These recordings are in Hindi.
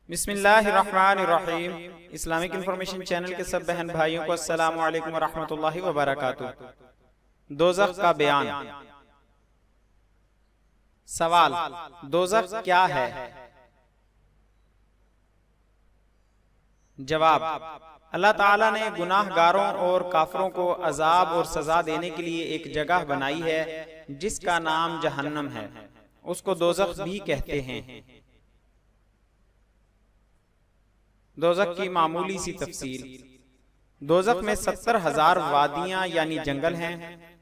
बिस्मिल्लाहिर्रहमानिर्रहीम। इस्लामिक इंफॉर्मेशन चैनल के सब बहन भाइयों को अस्सलामु अलैकुम वरहमतुल्लाहि वबरकातुह। दोज़ख का बयान। सवाल, दोज़ख क्या है? जवाब, अल्लाह ताला ने गुनाहगारों और काफिरों को अजाब और सजा देने के लिए एक जगह बनाई है जिसका नाम जहन्नम है। उसको दोज़ख भी कहते हैं। दोज़ख की मामूली सी तफसील। दोज़ख में 70,000 वादियां यानी जंगल हैं।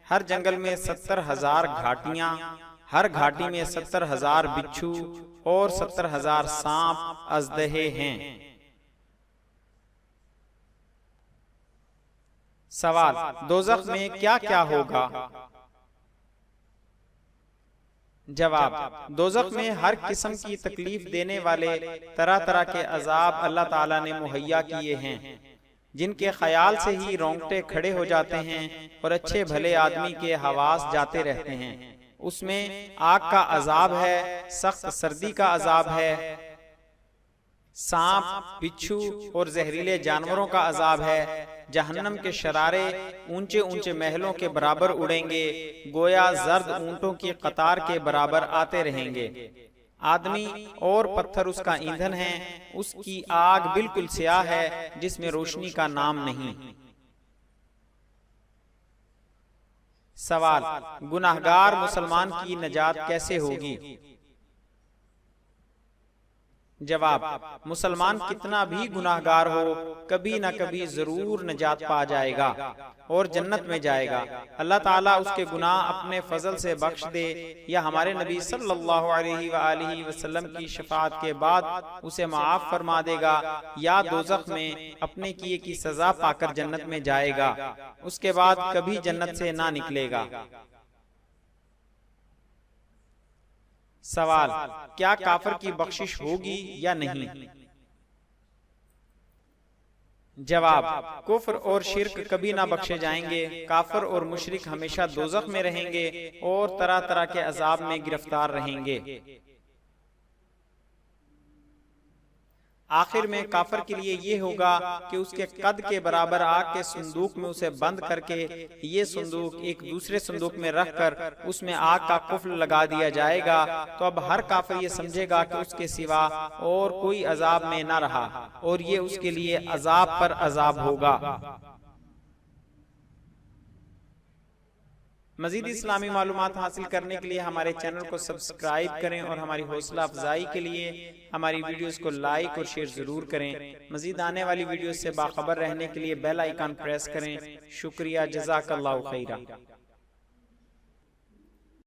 हर जंगल में 70,000 घाटियां, हर घाटी में 70,000 बिच्छू और 70,000 सांप अजदहे हैं। सवाल, दोज़ख में क्या क्या होगा? जवाब, दोज़ख में हर किस्म की तकलीफ देने वाले तरह तरह के अजाब अल्लाह ताला ने मुहैया किए हैं, जिनके ख्याल से ही रोंगटे खड़े हो जाते हैं और अच्छे भले आदमी के हवास जाते रहते हैं। उसमें आग का अजाब है, सख्त सर्दी का अजाब है, सांप, बिच्छू और जहरीले जानवरों का अजाब है। जहन्नम के शरारे ऊंचे ऊंचे महलों के बराबर उड़ेंगे, गोया जर्द ऊंटों की कतार के बराबर आते रहेंगे। आदमी और पत्थर उसका ईंधन है। उसकी आग बिल्कुल स्याह है जिसमें रोशनी का नाम नहीं। सवाल, गुनाहगार मुसलमान की नजात कैसे होगी? जवाब, मुसलमान कितना भी गुनाहगार हो कभी न कभी जरूर नजात पा जाएगा और जन्नत में जाएगा। अल्लाह ताला उसके गुनाह अपने फजल से बख्श दे या हमारे नबी सल्लल्लाहु अलैहि वसल्लम की शफाअत के बाद उसे माफ फरमा देगा, या दोज़ख में अपने किए की सजा पाकर जन्नत में जाएगा, उसके बाद कभी जन्नत से ना निकलेगा। सवाल, क्या काफिर की बख्शिश होगी या नहीं? जवाब, कुफ्र और शिर्क कभी ना बख्शे जाएंगे। काफिर और मुशरिक हमेशा दोज़ख में रहेंगे और तरह तरह के अजाब में गिरफ्तार रहेंगे। आखिर में काफिर के लिए ये होगा कि उसके कद के बराबर आग के संदूक में उसे बंद करके ये संदूक एक दूसरे संदूक में रखकर उसमें आग का कुफ्ल लगा दिया जाएगा। तो अब हर काफिर ये समझेगा कि उसके सिवा और कोई अजाब में न रहा और ये उसके लिए अजाब पर अजाब होगा। मजीद इस्लामी मालूमात हासिल करने के लिए हमारे चैनल को सब्सक्राइब करें और हमारी हौसला अफजाई के लिए हमारी वीडियोस को लाइक और शेयर जरूर करें। मजीद आने वाली वीडियोस से बाखबर रहने के लिए बेल आइकन प्रेस करें। शुक्रिया, जज़ाकल्लाहु खैरा।